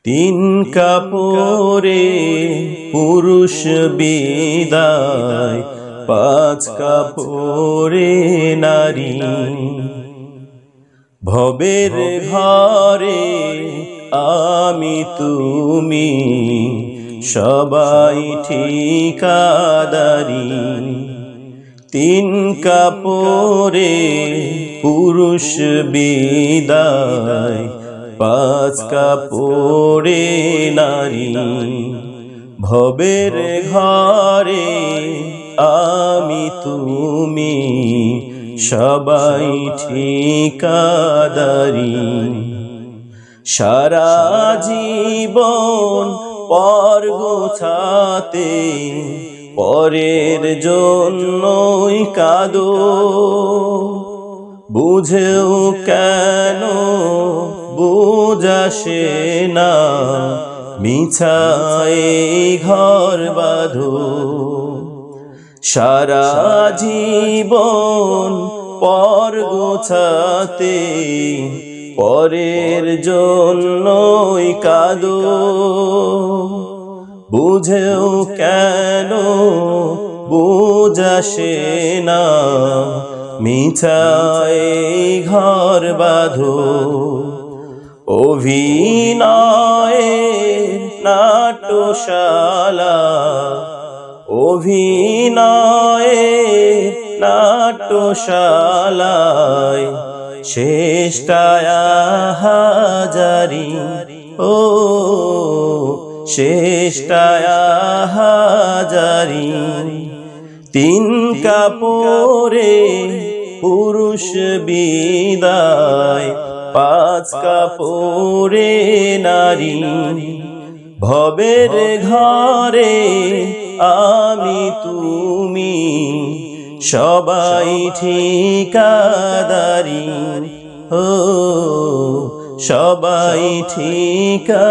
তিন কাপড়ে পুরুষ বিদায়, পাঁচ কাপড়ে নারী। ভবের ঘরে আমি তুমি সবাই ঠিকাদারি। তিন কাপড়ে পুরুষ বিদায়, পাঁচ কাপড়ে নারী। ভবের ঘরে আমি তুমি সবাই ঠিকাদারি। সারা জীবন পর গোছাতে পরের জন্যই কাঁদো, বুঝেও কেন বুঝাসে না মিছায় ঘর বাঁধো। সারা জীবন পর গোছাতে পরের জন্যই কাঁদো, বুঝেও কেন বুঝাসে না মিছায় ঘর বাঁধো। অভিনয়ে নাট্যশালা, অভিনয়ে নাট্যশালায় শেষটায় হাজারি। ও শেষটায় হাজারি। তিন কাপড়ে পুরুষ বিদায়, পাঁচ কাপড়ে নারী। ভবের ঘরে আমি তুমি সবাই ঠিকাদারি। ও সবাই ঠিকাদারি।